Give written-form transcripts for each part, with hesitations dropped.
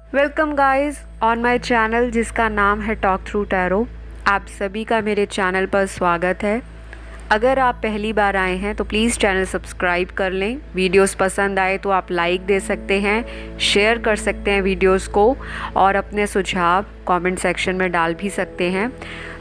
Welcome guys on my channel जिसका नाम है टॉक थ्रू टैरो। आप सभी का मेरे चैनल पर स्वागत है। अगर आप पहली बार आए हैं तो प्लीज़ चैनल सब्सक्राइब कर लें। वीडियोस पसंद आए तो आप लाइक दे सकते हैं, शेयर कर सकते हैं वीडियोस को और अपने सुझाव कमेंट सेक्शन में डाल भी सकते हैं।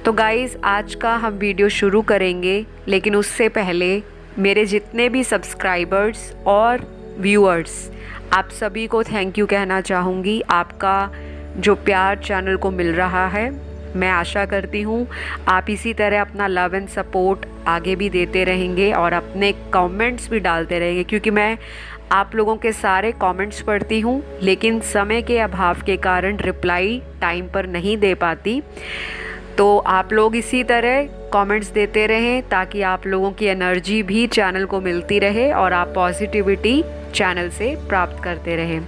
तो गाइस आज का हम वीडियो शुरू करेंगे, लेकिन उससे पहले मेरे जितने भी सब्सक्राइबर्स और व्यूअर्स, आप सभी को थैंक यू कहना चाहूँगी। आपका जो प्यार चैनल को मिल रहा है, मैं आशा करती हूँ आप इसी तरह अपना लव एंड सपोर्ट आगे भी देते रहेंगे और अपने कमेंट्स भी डालते रहेंगे, क्योंकि मैं आप लोगों के सारे कमेंट्स पढ़ती हूँ, लेकिन समय के अभाव के कारण रिप्लाई टाइम पर नहीं दे पाती। तो आप लोग इसी तरह कमेंट्स देते रहें ताकि आप लोगों की एनर्जी भी चैनल को मिलती रहे और आप पॉजिटिविटी चैनल से प्राप्त करते रहें।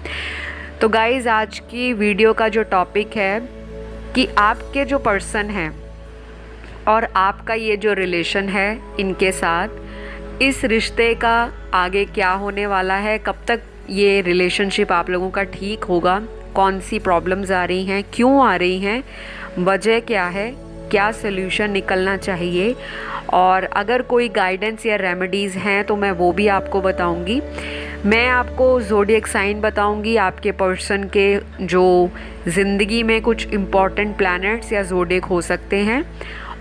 तो गाइज़ आज की वीडियो का जो टॉपिक है कि आपके जो पर्सन हैं और आपका ये जो रिलेशन है इनके साथ, इस रिश्ते का आगे क्या होने वाला है, कब तक ये रिलेशनशिप आप लोगों का ठीक होगा, कौन सी प्रॉब्लम्स आ रही हैं, क्यों आ रही हैं, वजह क्या है, क्या सल्यूशन निकलना चाहिए, और अगर कोई गाइडेंस या रेमेडीज़ हैं तो मैं वो भी आपको बताऊंगी। मैं आपको ज़ोडिएक साइन बताऊंगी, आपके पर्सन के जो ज़िंदगी में कुछ इम्पॉर्टेंट प्लैनेट्स या ज़ोडिएक हो सकते हैं,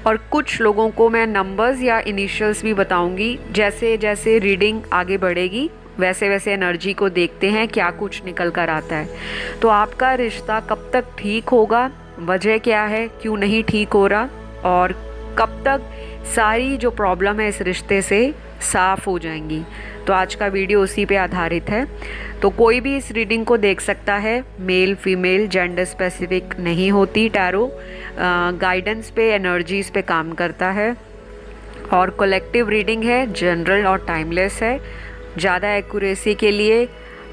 और कुछ लोगों को मैं नंबर्स या इनिशियल्स भी बताऊंगी। जैसे जैसे रीडिंग आगे बढ़ेगी वैसे वैसे एनर्जी को देखते हैं क्या कुछ निकल कर आता है। तो आपका रिश्ता कब तक ठीक होगा, वजह क्या है, क्यों नहीं ठीक हो रहा, और कब तक सारी जो प्रॉब्लम है इस रिश्ते से साफ़ हो जाएंगी। तो आज का वीडियो उसी पे आधारित है। तो कोई भी इस रीडिंग को देख सकता है, मेल फीमेल जेंडर स्पेसिफिक नहीं होती। टैरो गाइडेंस पे, एनर्जीज़ पे काम करता है और कलेक्टिव रीडिंग है, जनरल और टाइमलेस है। ज़्यादा एक्यूरेसी के लिए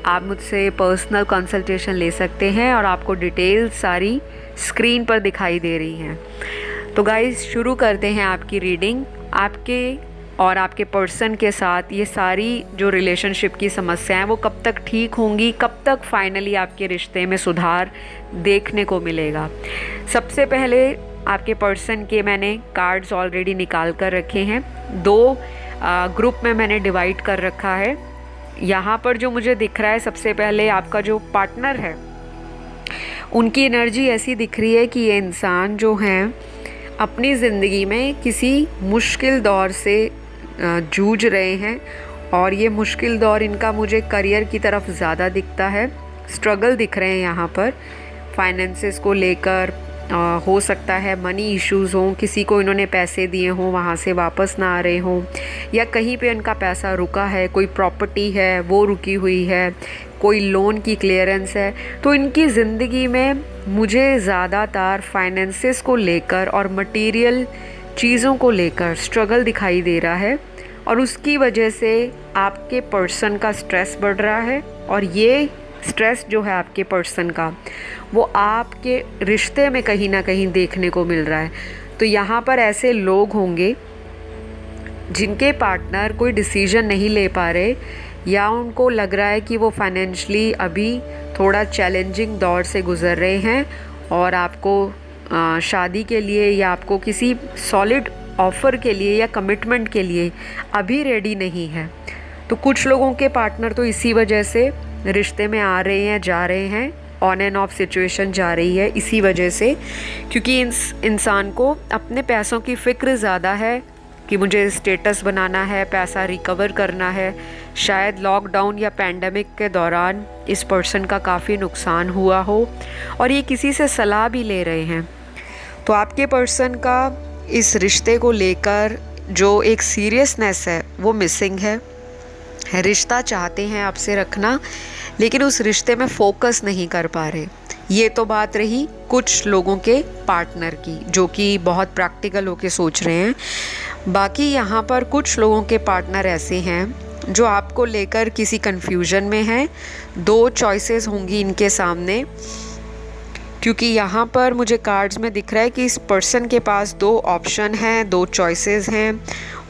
आप मुझसे पर्सनल कंसल्टेशन ले सकते हैं और आपको डिटेल सारी स्क्रीन पर दिखाई दे रही हैं। तो गाइस शुरू करते हैं आपकी रीडिंग। आपके और आपके पर्सन के साथ ये सारी जो रिलेशनशिप की समस्याएं हैं वो कब तक ठीक होंगी, कब तक फाइनली आपके रिश्ते में सुधार देखने को मिलेगा। सबसे पहले आपके पर्सन के मैंने कार्ड्स ऑलरेडी निकाल कर रखे हैं। दो ग्रुप में मैंने डिवाइड कर रखा है। यहाँ पर जो मुझे दिख रहा है, सबसे पहले आपका जो पार्टनर है उनकी एनर्जी ऐसी दिख रही है कि ये इंसान जो हैं अपनी ज़िंदगी में किसी मुश्किल दौर से जूझ रहे हैं, और ये मुश्किल दौर इनका मुझे करियर की तरफ ज़्यादा दिखता है। स्ट्रगल दिख रहे हैं यहाँ पर, फाइनेंसेस को लेकर हो सकता है मनी इश्यूज़ हों, किसी को इन्होंने पैसे दिए हों वहाँ से वापस ना आ रहे हों, या कहीं पे इनका पैसा रुका है, कोई प्रॉपर्टी है वो रुकी हुई है, कोई लोन की क्लियरेंस है। तो इनकी ज़िंदगी में मुझे ज़्यादातर फाइनेंसेस को लेकर और मटेरियल चीज़ों को लेकर स्ट्रगल दिखाई दे रहा है, और उसकी वजह से आपके पर्सन का स्ट्रेस बढ़ रहा है, और ये स्ट्रेस जो है आपके पर्सन का वो आपके रिश्ते में कहीं ना कहीं देखने को मिल रहा है। तो यहाँ पर ऐसे लोग होंगे जिनके पार्टनर कोई डिसीजन नहीं ले पा रहे, या उनको लग रहा है कि वो फाइनेंशियली अभी थोड़ा चैलेंजिंग दौर से गुज़र रहे हैं और आपको शादी के लिए या आपको किसी सॉलिड ऑफ़र के लिए या कमिटमेंट के लिए अभी रेडी नहीं है। तो कुछ लोगों के पार्टनर तो इसी वजह से रिश्ते में आ रहे हैं, जा रहे हैं, ऑन एंड ऑफ सिचुएशन जा रही है इसी वजह से, क्योंकि इंसान को अपने पैसों की फ़िक्र ज़्यादा है कि मुझे स्टेटस बनाना है, पैसा रिकवर करना है। शायद लॉकडाउन या पैंडमिक के दौरान इस पर्सन का काफ़ी नुकसान हुआ हो और ये किसी से सलाह भी ले रहे हैं। तो आपके पर्सन का इस रिश्ते को लेकर जो एक सीरियसनेस है वो मिसिंग है। रिश्ता चाहते हैं आपसे रखना, लेकिन उस रिश्ते में फोकस नहीं कर पा रहे। ये तो बात रही कुछ लोगों के पार्टनर की, जो कि बहुत प्रैक्टिकल होके सोच रहे हैं। बाकी यहाँ पर कुछ लोगों के पार्टनर ऐसे हैं जो आपको लेकर किसी कन्फ्यूजन में हैं। दो चॉइसेस होंगी इनके सामने, क्योंकि यहाँ पर मुझे कार्ड्स में दिख रहा है कि इस पर्सन के पास दो ऑप्शन हैं, दो चॉइसेस हैं,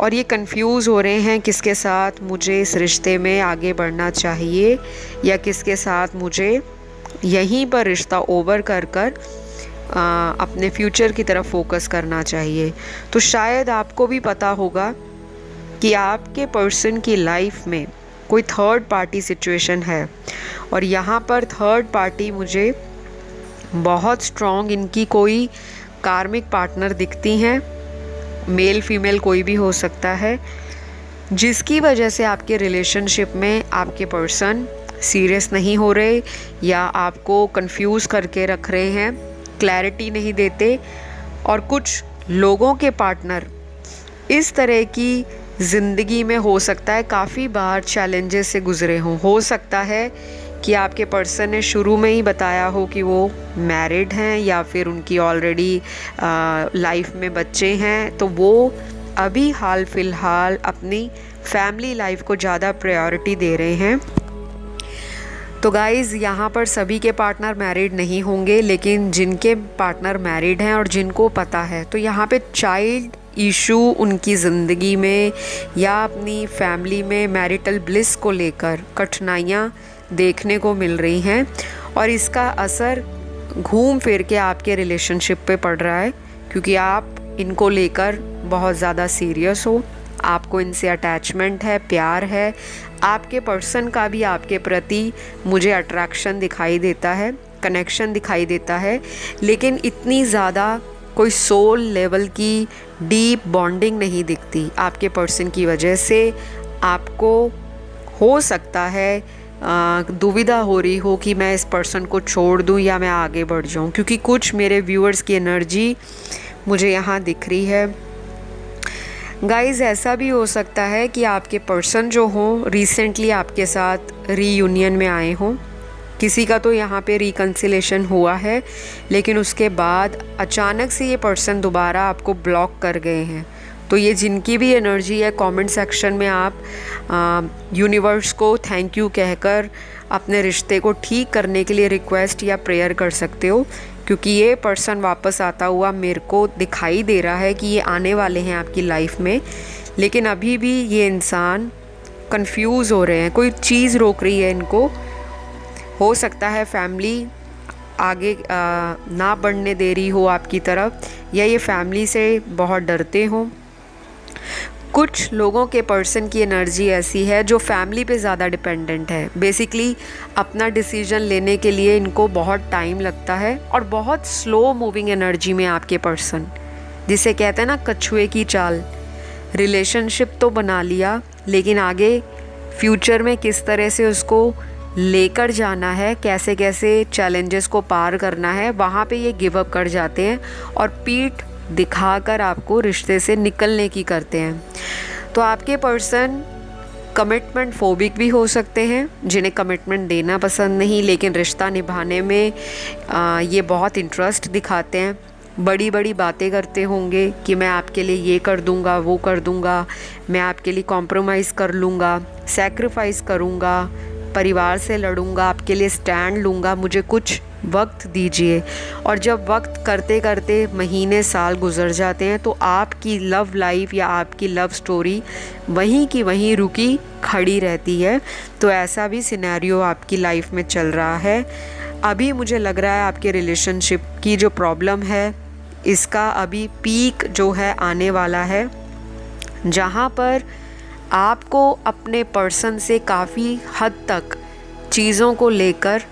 और ये कंफ्यूज हो रहे हैं किसके साथ मुझे इस रिश्ते में आगे बढ़ना चाहिए या किसके साथ मुझे यहीं पर रिश्ता ओवर कर कर अपने फ्यूचर की तरफ फोकस करना चाहिए। तो शायद आपको भी पता होगा कि आपके पर्सन की लाइफ में कोई थर्ड पार्टी सिचुएशन है, और यहाँ पर थर्ड पार्टी मुझे बहुत स्ट्रॉन्ग इनकी कोई कार्मिक पार्टनर दिखती हैं, मेल फीमेल कोई भी हो सकता है, जिसकी वजह से आपके रिलेशनशिप में आपके पर्सन सीरियस नहीं हो रहे या आपको कंफ्यूज करके रख रहे हैं, क्लैरिटी नहीं देते। और कुछ लोगों के पार्टनर इस तरह की ज़िंदगी में हो सकता है काफ़ी बार चैलेंजेस से गुज़रे हों। हो सकता है कि आपके पर्सन ने शुरू में ही बताया हो कि वो मैरिड हैं या फिर उनकी ऑलरेडी लाइफ में बच्चे हैं, तो वो अभी हाल फिलहाल अपनी फैमिली लाइफ को ज़्यादा प्रायोरिटी दे रहे हैं। तो गाइज़, यहाँ पर सभी के पार्टनर मैरिड नहीं होंगे, लेकिन जिनके पार्टनर मैरिड हैं और जिनको पता है, तो यहाँ पे चाइल्ड इशू उनकी ज़िंदगी में या अपनी फैमिली में मैरिटल ब्लिस को लेकर कठिनाइयाँ देखने को मिल रही हैं, और इसका असर घूम फिर के आपके रिलेशनशिप पे पड़ रहा है, क्योंकि आप इनको लेकर बहुत ज़्यादा सीरियस हो, आपको इनसे अटैचमेंट है, प्यार है, आपके पर्सन का भी आपके प्रति मुझे अट्रैक्शन दिखाई देता है, कनेक्शन दिखाई देता है, लेकिन इतनी ज़्यादा कोई सोल लेवल की डीप बॉन्डिंग नहीं दिखती आपके पर्सन की वजह से। आपको हो सकता है दुविधा हो रही हो कि मैं इस पर्सन को छोड़ दूं या मैं आगे बढ़ जाऊं, क्योंकि कुछ मेरे व्यूअर्स की एनर्जी मुझे यहाँ दिख रही है। गाइज़, ऐसा भी हो सकता है कि आपके पर्सन जो हों रिसेंटली आपके साथ रीयूनियन में आए हों। किसी का तो यहाँ पे रिकन्सिलेशन हुआ है, लेकिन उसके बाद अचानक से ये पर्सन दोबारा आपको ब्लॉक कर गए हैं। तो ये जिनकी भी एनर्जी है, कमेंट सेक्शन में आप यूनिवर्स को थैंक यू कहकर अपने रिश्ते को ठीक करने के लिए रिक्वेस्ट या प्रेयर कर सकते हो, क्योंकि ये पर्सन वापस आता हुआ मेरे को दिखाई दे रहा है कि ये आने वाले हैं आपकी लाइफ में, लेकिन अभी भी ये इंसान कंफ्यूज हो रहे हैं, कोई चीज़ रोक रही है इनको। हो सकता है फैमिली आगे ना बढ़ने दे रही हो आपकी तरफ, या ये फैमिली से बहुत डरते हों। कुछ लोगों के पर्सन की एनर्जी ऐसी है जो फैमिली पे ज़्यादा डिपेंडेंट है। बेसिकली अपना डिसीजन लेने के लिए इनको बहुत टाइम लगता है, और बहुत स्लो मूविंग एनर्जी में आपके पर्सन, जिसे कहते हैं ना कछुए की चाल। रिलेशनशिप तो बना लिया, लेकिन आगे फ्यूचर में किस तरह से उसको लेकर जाना है, कैसे कैसे चैलेंजेस को पार करना है, वहाँ पे ये गिव अप कर जाते हैं और पीठ दिखाकर आपको रिश्ते से निकलने की करते हैं। तो आपके पर्सन कमिटमेंट फोबिक भी हो सकते हैं, जिन्हें कमिटमेंट देना पसंद नहीं, लेकिन रिश्ता निभाने में ये बहुत इंटरेस्ट दिखाते हैं। बड़ी बड़ी बातें करते होंगे कि मैं आपके लिए ये कर दूंगा, वो कर दूंगा, मैं आपके लिए कॉम्प्रोमाइज़ कर लूँगा, सैक्रिफाइस करूँगा, परिवार से लड़ूंगा, आपके लिए स्टैंड लूँगा, मुझे कुछ वक्त दीजिए। और जब वक्त करते करते महीने साल गुजर जाते हैं, तो आपकी लव लाइफ या आपकी लव स्टोरी वहीं की वहीं रुकी खड़ी रहती है। तो ऐसा भी सिनेरियो आपकी लाइफ में चल रहा है। अभी मुझे लग रहा है आपके रिलेशनशिप की जो प्रॉब्लम है, इसका अभी पीक जो है आने वाला है, जहाँ पर आपको अपने पर्सन से काफ़ी हद तक चीज़ों को लेकर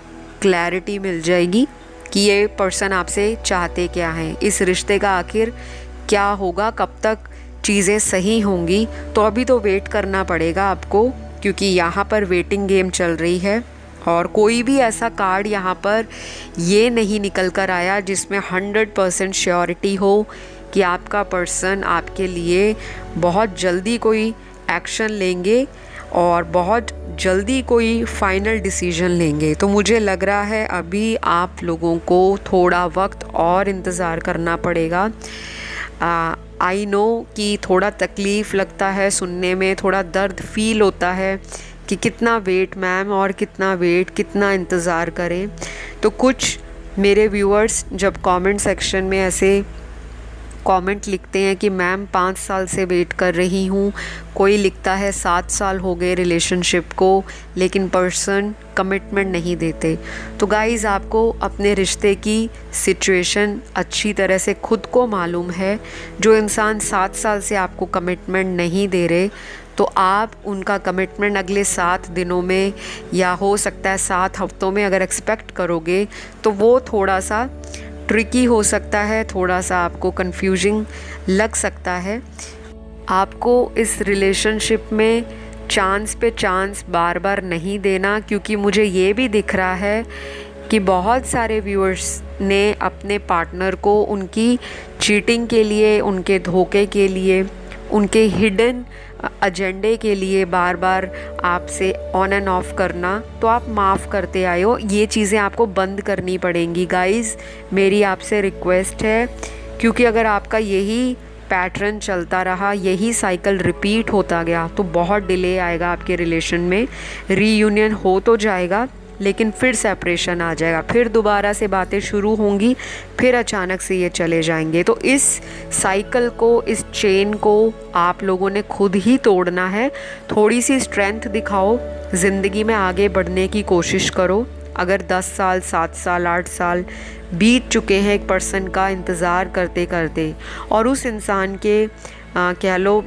क्लैरिटी मिल जाएगी कि ये पर्सन आपसे चाहते क्या हैं, इस रिश्ते का आखिर क्या होगा, कब तक चीज़ें सही होंगी। तो अभी तो वेट करना पड़ेगा आपको, क्योंकि यहाँ पर वेटिंग गेम चल रही है, और कोई भी ऐसा कार्ड यहाँ पर ये नहीं निकल कर आया जिसमें 100% श्योरिटी हो कि आपका पर्सन आपके लिए बहुत जल्दी कोई एक्शन लेंगे और बहुत जल्दी कोई फाइनल डिसीजन लेंगे। तो मुझे लग रहा है अभी आप लोगों को थोड़ा वक्त और इंतज़ार करना पड़ेगा। आई नो कि थोड़ा तकलीफ़ लगता है सुनने में, थोड़ा दर्द फील होता है कि कितना वेट मैम, और कितना वेट, कितना इंतज़ार करें। तो कुछ मेरे व्यूअर्स जब कमेंट सेक्शन में ऐसे कमेंट लिखते हैं कि मैम 5 साल से वेट कर रही हूँ, कोई लिखता है 7 साल हो गए रिलेशनशिप को, लेकिन पर्सन कमिटमेंट नहीं देते। तो गाइज़, आपको अपने रिश्ते की सिचुएशन अच्छी तरह से खुद को मालूम है। जो इंसान 7 साल से आपको कमिटमेंट नहीं दे रहे, तो आप उनका कमिटमेंट अगले 7 दिनों में या हो सकता है 7 हफ्तों में अगर एक्सपेक्ट करोगे तो वो थोड़ा सा ट्रिकी हो सकता है, थोड़ा सा आपको कंफ्यूजिंग लग सकता है। आपको इस रिलेशनशिप में चांस पे चांस बार बार नहीं देना, क्योंकि मुझे ये भी दिख रहा है कि बहुत सारे व्यूअर्स ने अपने पार्टनर को उनकी चीटिंग के लिए, उनके धोखे के लिए, उनके हिडन एजेंडे के लिए बार बार आपसे ऑन एंड ऑफ करना, तो आप माफ़ करते आए हो। ये चीज़ें आपको बंद करनी पड़ेंगी गाइज़, मेरी आपसे रिक्वेस्ट है। क्योंकि अगर आपका यही पैटर्न चलता रहा, यही साइकिल रिपीट होता गया, तो बहुत डिले आएगा आपके रिलेशन में। रीयूनियन हो तो जाएगा, लेकिन फिर सेपरेशन आ जाएगा, फिर दोबारा से बातें शुरू होंगी, फिर अचानक से ये चले जाएंगे। तो इस साइकिल को, इस चेन को आप लोगों ने खुद ही तोड़ना है। थोड़ी सी स्ट्रेंथ दिखाओ, ज़िंदगी में आगे बढ़ने की कोशिश करो। अगर 10 साल, 7 साल, 8 साल बीत चुके हैं एक पर्सन का इंतज़ार करते करते, और उस इंसान के कह लो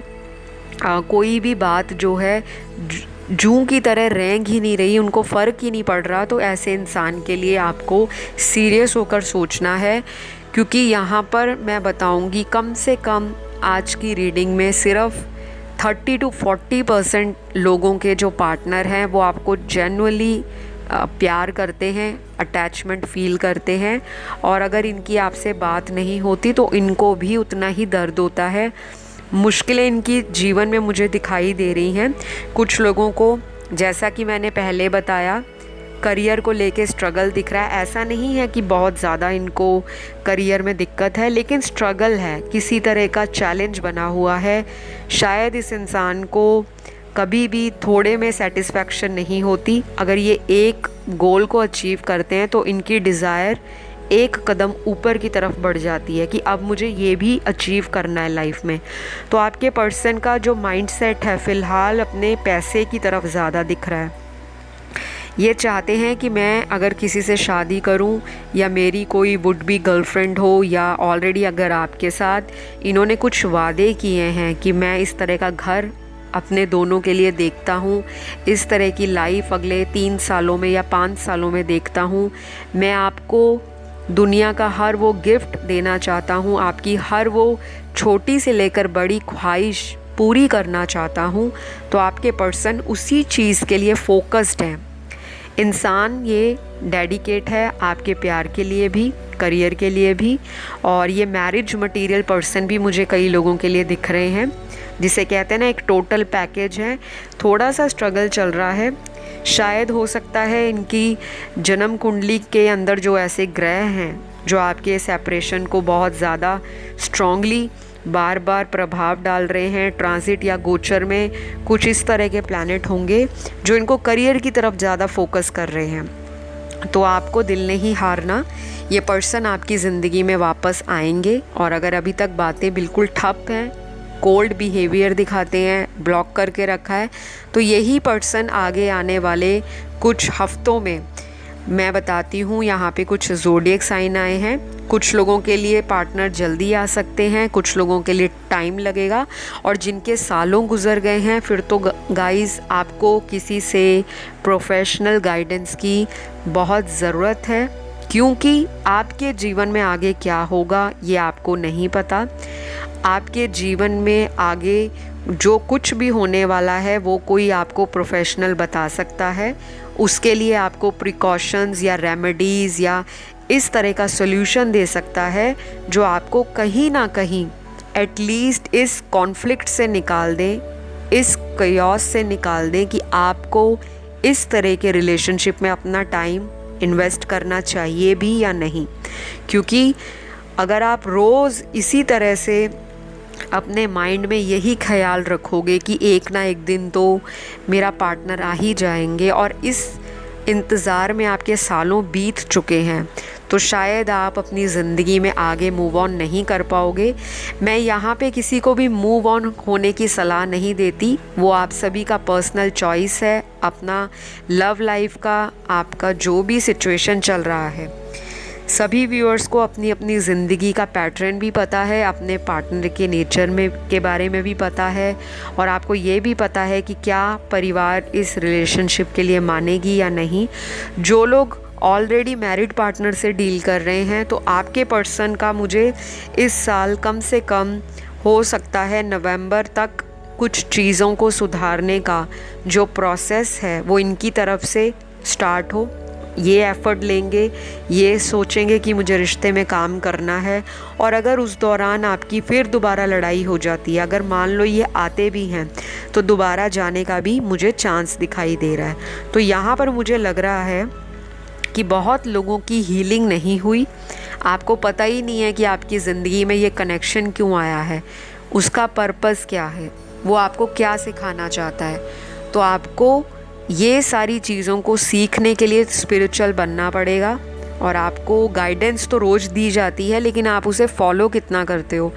कोई भी बात जो है जूं की तरह रेंग ही नहीं रही, उनको फ़र्क ही नहीं पड़ रहा, तो ऐसे इंसान के लिए आपको सीरियस होकर सोचना है। क्योंकि यहाँ पर मैं बताऊँगी, कम से कम आज की रीडिंग में सिर्फ 30 to 40% लोगों के जो पार्टनर हैं वो आपको जेन्युइनली प्यार करते हैं, अटैचमेंट फ़ील करते हैं, और अगर इनकी आपसे बात नहीं होती तो इनको भी उतना ही दर्द होता है। मुश्किलें इनकी जीवन में मुझे दिखाई दे रही हैं। कुछ लोगों को, जैसा कि मैंने पहले बताया, करियर को लेके स्ट्रगल दिख रहा है। ऐसा नहीं है कि बहुत ज़्यादा इनको करियर में दिक्कत है, लेकिन स्ट्रगल है, किसी तरह का चैलेंज बना हुआ है। शायद इस इंसान को कभी भी थोड़े में सेटिस्फैक्शन नहीं होती। अगर ये एक गोल को अचीव करते हैं तो इनकी डिज़ायर एक कदम ऊपर की तरफ बढ़ जाती है कि अब मुझे ये भी अचीव करना है लाइफ में। तो आपके पर्सन का जो माइंडसेट है फ़िलहाल अपने पैसे की तरफ ज़्यादा दिख रहा है। ये चाहते हैं कि मैं अगर किसी से शादी करूं, या मेरी कोई वुड बी गर्लफ्रेंड हो, या ऑलरेडी अगर आपके साथ इन्होंने कुछ वादे किए हैं कि मैं इस तरह का घर अपने दोनों के लिए देखता हूँ, इस तरह की लाइफ अगले 3 सालों में या 5 सालों में देखता हूँ, मैं आपको दुनिया का हर वो गिफ्ट देना चाहता हूँ, आपकी हर वो छोटी से लेकर बड़ी ख्वाहिश पूरी करना चाहता हूँ, तो आपके पर्सन उसी चीज़ के लिए फोकस्ड है। इंसान ये डेडिकेट है आपके प्यार के लिए भी, करियर के लिए भी, और ये मैरिज मटेरियल पर्सन भी मुझे कई लोगों के लिए दिख रहे हैं, जिसे कहते हैं ना एक टोटल पैकेज है। थोड़ा सा स्ट्रगल चल रहा है, शायद हो सकता है इनकी जन्म कुंडली के अंदर जो ऐसे ग्रह हैं जो आपके सेपरेशन को बहुत ज़्यादा स्ट्रॉन्गली बार बार प्रभाव डाल रहे हैं, ट्रांजिट या गोचर में कुछ इस तरह के प्लैनेट होंगे जो इनको करियर की तरफ ज़्यादा फोकस कर रहे हैं। तो आपको दिल नहीं हारना, ये पर्सन आपकी ज़िंदगी में वापस आएंगे। और अगर अभी तक बातें बिल्कुल ठप हैं, कोल्ड बिहेवियर दिखाते हैं, ब्लॉक करके रखा है, तो यही पर्सन आगे आने वाले कुछ हफ्तों में, मैं बताती हूँ, यहाँ पे कुछ ज़ोडिएक साइन आए हैं। कुछ लोगों के लिए पार्टनर जल्दी आ सकते हैं, कुछ लोगों के लिए टाइम लगेगा, और जिनके सालों गुजर गए हैं फिर तो गाइस आपको किसी से प्रोफेशनल गाइडेंस की बहुत ज़रूरत है, क्योंकि आपके जीवन में आगे क्या होगा ये आपको नहीं पता। आपके जीवन में आगे जो कुछ भी होने वाला है वो कोई आपको प्रोफेशनल बता सकता है। उसके लिए आपको प्रिकॉशंस या रेमेडीज़ या इस तरह का सॉल्यूशन दे सकता है जो आपको कहीं ना कहीं एटलीस्ट इस कॉन्फ्लिक्ट से निकाल दें, इस कयास से निकाल दें कि आपको इस तरह के रिलेशनशिप में अपना टाइम इन्वेस्ट करना चाहिए भी या नहीं। क्योंकि अगर आप रोज़ इसी तरह से अपने माइंड में यही ख्याल रखोगे कि एक ना एक दिन तो मेरा पार्टनर आ ही जाएंगे, और इस इंतज़ार में आपके सालों बीत चुके हैं, तो शायद आप अपनी ज़िंदगी में आगे मूव ऑन नहीं कर पाओगे। मैं यहाँ पे किसी को भी मूव ऑन होने की सलाह नहीं देती, वो आप सभी का पर्सनल चॉइस है। अपना लव लाइफ का, आपका जो भी सिचुएशन चल रहा है, सभी व्यूअर्स को अपनी अपनी ज़िंदगी का पैटर्न भी पता है, अपने पार्टनर के नेचर में के बारे में भी पता है, और आपको ये भी पता है कि क्या परिवार इस रिलेशनशिप के लिए मानेगी या नहीं। जो लोग ऑलरेडी मैरिड पार्टनर से डील कर रहे हैं, तो आपके पर्सन का मुझे इस साल कम से कम हो सकता है नवंबर तक कुछ चीज़ों को सुधारने का जो प्रोसेस है वो इनकी तरफ से स्टार्ट हो। ये एफ़र्ट लेंगे, ये सोचेंगे कि मुझे रिश्ते में काम करना है। और अगर उस दौरान आपकी फिर दोबारा लड़ाई हो जाती है, अगर मान लो ये आते भी हैं, तो दोबारा जाने का भी मुझे चांस दिखाई दे रहा है। तो यहाँ पर मुझे लग रहा है कि बहुत लोगों की हीलिंग नहीं हुई। आपको पता ही नहीं है कि आपकी ज़िंदगी में ये कनेक्शन क्यों आया है, उसका पर्पस क्या है, वो आपको क्या सिखाना चाहता है। तो आपको ये सारी चीज़ों को सीखने के लिए स्पिरिचुअल बनना पड़ेगा। और आपको गाइडेंस तो रोज़ दी जाती है, लेकिन आप उसे फॉलो कितना करते हो,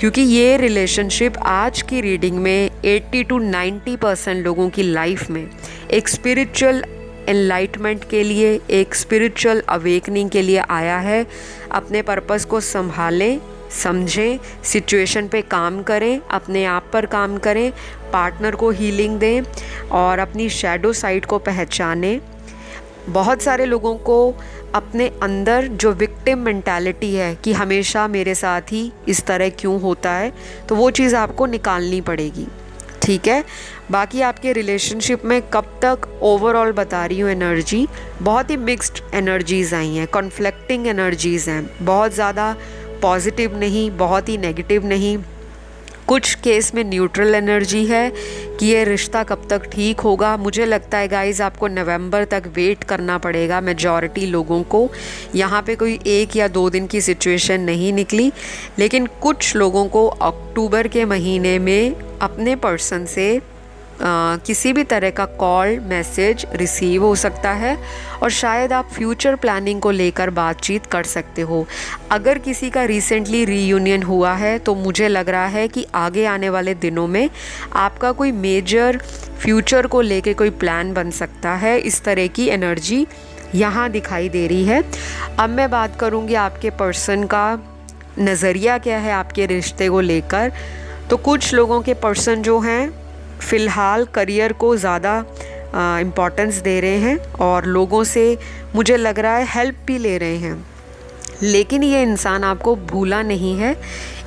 क्योंकि ये रिलेशनशिप आज की रीडिंग में 80 to 90% लोगों की लाइफ में एक स्पिरिचुअल एनलाइटमेंट के लिए, एक स्पिरिचुअल अवेकनिंग के लिए आया है। अपने पर्पस को संभालें, समझें, सिचुएशन पे काम करें, अपने आप पर काम करें, पार्टनर को हीलिंग दें और अपनी शैडो साइड को पहचानें। बहुत सारे लोगों को अपने अंदर जो विक्टिम मेंटालिटी है कि हमेशा मेरे साथ ही इस तरह क्यों होता है, तो वो चीज़ आपको निकालनी पड़ेगी, ठीक है। बाकी आपके रिलेशनशिप में कब तक, ओवरऑल बता रही हूँ एनर्जी, बहुत ही मिक्स्ड एनर्जीज़ आई हैं, कॉन्फ्लिक्टिंग एनर्जीज़ हैं, बहुत ज़्यादा पॉजिटिव नहीं, बहुत ही नेगेटिव नहीं। कुछ केस में न्यूट्रल एनर्जी है कि ये रिश्ता कब तक ठीक होगा। मुझे लगता है गाइस आपको नवंबर तक वेट करना पड़ेगा मेजॉरिटी लोगों को। यहाँ पे कोई 1 या 2 दिन की सिचुएशन नहीं निकली, लेकिन कुछ लोगों को अक्टूबर के महीने में अपने पर्सन से किसी भी तरह का कॉल, मैसेज रिसीव हो सकता है और शायद आप फ्यूचर प्लानिंग को लेकर बातचीत कर सकते हो। अगर किसी का रिसेंटली रीयूनियन हुआ है तो मुझे लग रहा है कि आगे आने वाले दिनों में आपका कोई मेजर फ्यूचर को लेके कोई प्लान बन सकता है। इस तरह की एनर्जी यहाँ दिखाई दे रही है। अब मैं बात करूँगी आपके पर्सन का नज़रिया क्या है आपके रिश्ते को लेकर। तो कुछ लोगों के पर्सन जो हैं फ़िलहाल करियर को ज़्यादा इम्पोर्टेंस दे रहे हैं और लोगों से मुझे लग रहा है हेल्प भी ले रहे हैं, लेकिन ये इंसान आपको भूला नहीं है।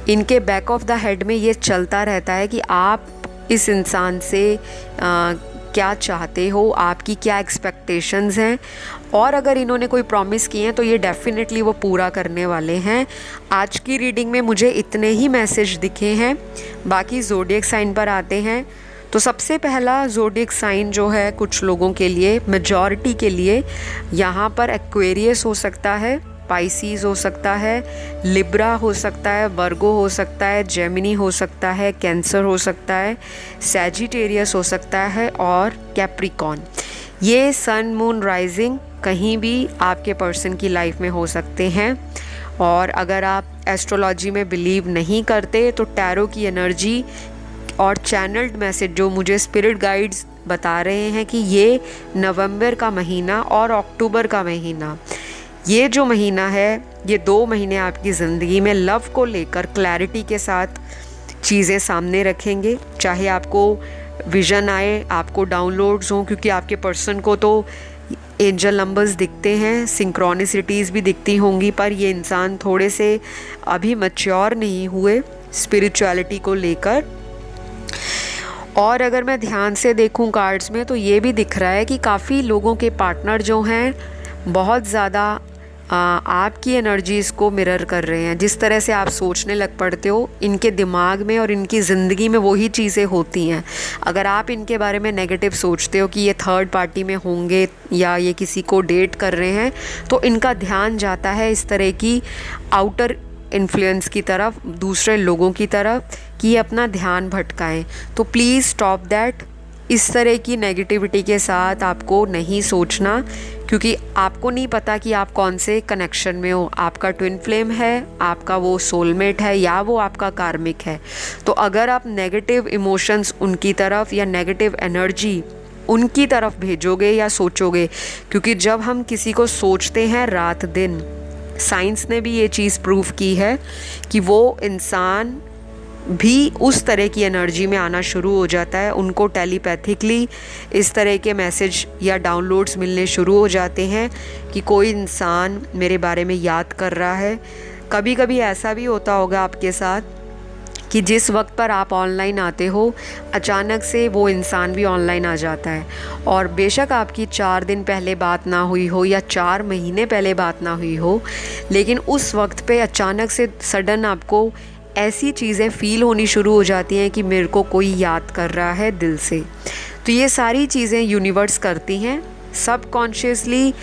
इनके बैक ऑफ द हेड में ये चलता रहता है कि आप इस इंसान से क्या चाहते हो, आपकी क्या एक्सपेक्टेशंस हैं, और अगर इन्होंने कोई प्रॉमिस किए हैं तो ये डेफिनेटली वो पूरा करने वाले हैं। आज की रीडिंग में मुझे इतने ही मैसेज दिखे हैं। बाकी ज़ोडिएक साइन पर आते हैं। तो सबसे पहला ज़ोडिएक साइन जो है कुछ लोगों के लिए, मेजॉरिटी के लिए यहाँ पर एक्वेरियस हो सकता है, पाइसीज़ हो सकता है, लिब्रा हो सकता है, वर्गो हो सकता है, जेमिनी हो सकता है, कैंसर हो सकता है, सैजिटेरियस हो सकता है और कैप्रिकॉन। ये सन मून राइजिंग कहीं भी आपके पर्सन की लाइफ में हो सकते हैं। और अगर आप एस्ट्रोलॉजी में बिलीव नहीं करते तो टैरो की एनर्जी और चैनल्ड मैसेज जो मुझे स्पिरिट गाइड्स बता रहे हैं कि ये नवंबर का महीना और अक्टूबर का महीना, ये जो महीना है, ये 2 महीने आपकी ज़िंदगी में लव को लेकर क्लैरिटी के साथ चीज़ें सामने रखेंगे। चाहे आपको विज़न आए, आपको डाउनलोड्स हों, क्योंकि आपके पर्सन को तो एंजल नंबर्स दिखते हैं, सिंक्रोनिसिटीज़ भी दिखती होंगी, पर ये इंसान थोड़े से अभी मैच्योर नहीं हुए स्पिरिचुअलिटी को लेकर। और अगर मैं ध्यान से देखूं कार्ड्स में तो ये भी दिख रहा है कि काफ़ी लोगों के पार्टनर जो हैं बहुत ज़्यादा आपकी एनर्जीज़ को मिरर कर रहे हैं। जिस तरह से आप सोचने लग पड़ते हो, इनके दिमाग में और इनकी ज़िंदगी में वही चीज़ें होती हैं। अगर आप इनके बारे में नेगेटिव सोचते हो कि ये थर्ड पार्टी में होंगे या ये किसी को डेट कर रहे हैं, तो इनका ध्यान जाता है इस तरह की आउटर इन्फ्लुएंस की तरफ, दूसरे लोगों की तरफ, कि ये अपना ध्यान भटकाएं। तो प्लीज़ स्टॉप दैट। इस तरह की नेगेटिविटी के साथ आपको नहीं सोचना, क्योंकि आपको नहीं पता कि आप कौन से कनेक्शन में हो। आपका ट्विन फ्लेम है, आपका वो सोलमेट है, या वो आपका कार्मिक है। तो अगर आप नेगेटिव इमोशंस उनकी तरफ या नेगेटिव एनर्जी उनकी तरफ भेजोगे या सोचोगे, क्योंकि जब हम किसी को सोचते हैं रात दिन, साइंस ने भी ये चीज़ प्रूव की है कि वो इंसान भी उस तरह की एनर्जी में आना शुरू हो जाता है। उनको टेलीपैथिकली इस तरह के मैसेज या डाउनलोड्स मिलने शुरू हो जाते हैं कि कोई इंसान मेरे बारे में याद कर रहा है। कभी कभी ऐसा भी होता होगा आपके साथ कि जिस वक्त पर आप ऑनलाइन आते हो, अचानक से वो इंसान भी ऑनलाइन आ जाता है, और बेशक आपकी 4 दिन पहले बात ना हुई हो या 4 महीने पहले बात ना हुई हो, लेकिन उस वक्त पे अचानक से सडन आपको ऐसी चीज़ें फ़ील होनी शुरू हो जाती हैं कि मेरे को कोई याद कर रहा है दिल से। तो ये सारी चीज़ें यूनिवर्स करती हैं सबकॉन्शियसली।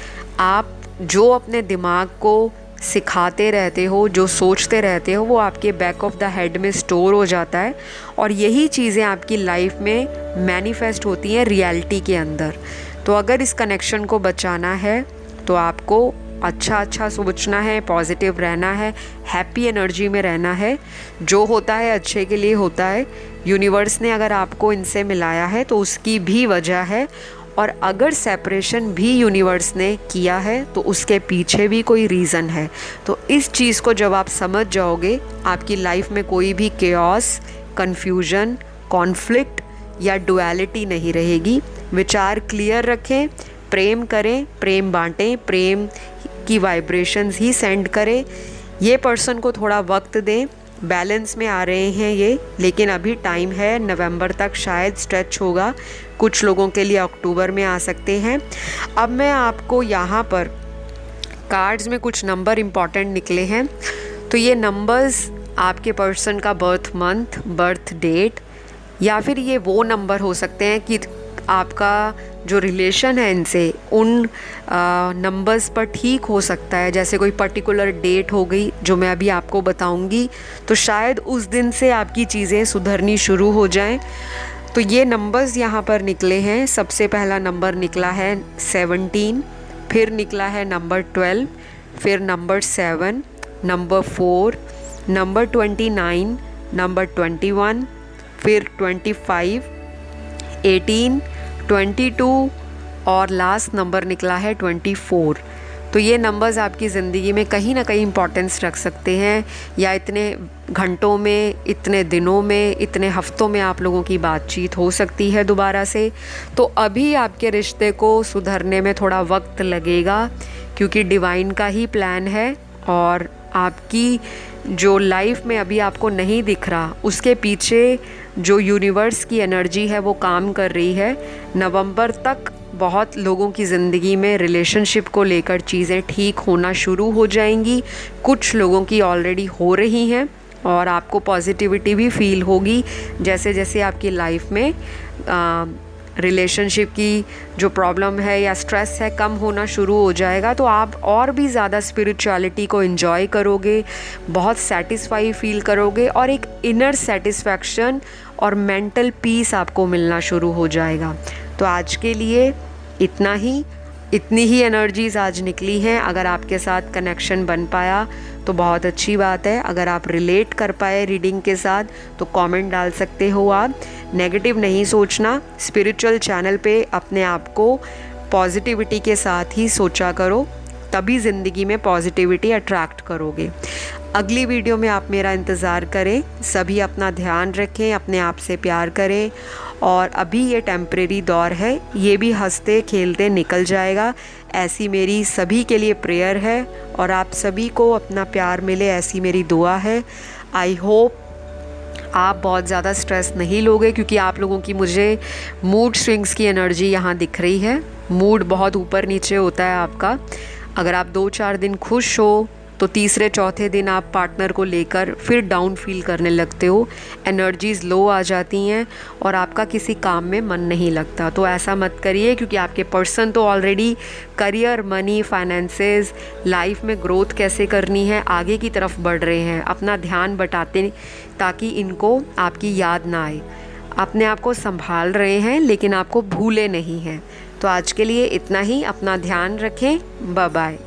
आप जो अपने दिमाग को सिखाते रहते हो, जो सोचते रहते हो, वो आपके बैक ऑफ द हेड में स्टोर हो जाता है, और यही चीज़ें आपकी लाइफ में मैनिफेस्ट होती हैं रियलिटी के अंदर। तो अगर इस कनेक्शन को बचाना है तो आपको अच्छा सोचना है, पॉजिटिव रहना है, हैप्पी एनर्जी में रहना है। जो होता है अच्छे के लिए होता है। यूनिवर्स ने अगर आपको इनसे मिलाया है तो उसकी भी वजह है, और अगर सेपरेशन भी यूनिवर्स ने किया है तो उसके पीछे भी कोई रीज़न है। तो इस चीज़ को जब आप समझ जाओगे, आपकी लाइफ में कोई भी केओस, कन्फ्यूजन, कॉन्फ्लिक्ट या डुअलिटी नहीं रहेगी। विचार क्लियर रखें, प्रेम करें, प्रेम बांटें, प्रेम की वाइब्रेशंस ही सेंड करें। ये पर्सन को थोड़ा वक्त दें, बैलेंस में आ रहे हैं ये, लेकिन अभी टाइम है, नवंबर तक शायद स्ट्रेच होगा, कुछ लोगों के लिए अक्टूबर में आ सकते हैं। अब मैं आपको यहाँ पर कार्ड्स में कुछ नंबर इम्पॉर्टेंट निकले हैं, तो ये नंबर्स आपके पर्सन का बर्थ मंथ, बर्थ डेट, या फिर ये वो नंबर हो सकते हैं कि आपका जो रिलेशन है इनसे उन नंबर्स पर ठीक हो सकता है। जैसे कोई पर्टिकुलर डेट हो गई जो मैं अभी आपको बताऊंगी, तो शायद उस दिन से आपकी चीज़ें सुधरनी शुरू हो जाएं। तो ये नंबर्स यहाँ पर निकले हैं। सबसे पहला नंबर निकला है 17, फिर निकला है नंबर 12, फिर नंबर 7, नंबर 4, नंबर 29, नंबर 21, फिर 25, 18, 22 और लास्ट नंबर निकला है 24। तो ये नंबर्स आपकी ज़िंदगी में कहीं ना कहीं इम्पोर्टेंस रख सकते हैं, या इतने घंटों में, इतने दिनों में, इतने हफ्तों में आप लोगों की बातचीत हो सकती है दोबारा से। तो अभी आपके रिश्ते को सुधरने में थोड़ा वक्त लगेगा, क्योंकि डिवाइन का ही प्लान है, और आपकी जो लाइफ में अभी आपको नहीं दिख रहा, उसके पीछे जो यूनिवर्स की एनर्जी है वो काम कर रही है। नवंबर तक बहुत लोगों की ज़िंदगी में रिलेशनशिप को लेकर चीज़ें ठीक होना शुरू हो जाएंगी। कुछ लोगों की ऑलरेडी हो रही हैं, और आपको पॉजिटिविटी भी फील होगी जैसे जैसे आपकी लाइफ में रिलेशनशिप की जो प्रॉब्लम है या स्ट्रेस है कम होना शुरू हो जाएगा। तो आप और भी ज़्यादा स्पिरिचुअलिटी को एंजॉय करोगे, बहुत सेटिस्फाई फील करोगे, और एक इनर सेटिस्फैक्शन और मेंटल पीस आपको मिलना शुरू हो जाएगा। तो आज के लिए इतना ही, इतनी ही एनर्जीज़ आज निकली हैं। अगर आपके साथ कनेक्शन बन पाया तो बहुत अच्छी बात है। अगर आप रिलेट कर पाए रीडिंग के साथ तो कमेंट डाल सकते हो आप। नेगेटिव नहीं सोचना, स्पिरिचुअल चैनल पे अपने आप को पॉजिटिविटी के साथ ही सोचा करो, तभी ज़िंदगी में पॉजिटिविटी अट्रैक्ट करोगे। अगली वीडियो में आप मेरा इंतज़ार करें। सभी अपना ध्यान रखें, अपने आप से प्यार करें, और अभी ये टेम्परेरी दौर है, ये भी हंसते खेलते निकल जाएगा, ऐसी मेरी सभी के लिए प्रेयर है। और आप सभी को अपना प्यार मिले, ऐसी मेरी दुआ है। आई होप आप बहुत ज़्यादा स्ट्रेस नहीं लोगे, क्योंकि आप लोगों की मुझे मूड स्विंग्स की एनर्जी यहाँ दिख रही है। मूड बहुत ऊपर नीचे होता है आपका। अगर आप 2-4 दिन खुश हो तो तीसरे चौथे दिन आप पार्टनर को लेकर फिर डाउन फील करने लगते हो, एनर्जीज़ लो आ जाती हैं, और आपका किसी काम में मन नहीं लगता। तो ऐसा मत करिए, क्योंकि आपके पर्सन तो already career, money, finances, life में ग्रोथ कैसे करनी है, आगे की तरफ बढ़ रहे हैं। अपना ध्यान बटाते ताकि इनको आपकी याद ना आए। अपने आप को संभाल रहे हैं, लेकिन आपको भूले नहीं हैं। तो आज के लिए इतना ही। अपना ध्यान रखें। Bye bye.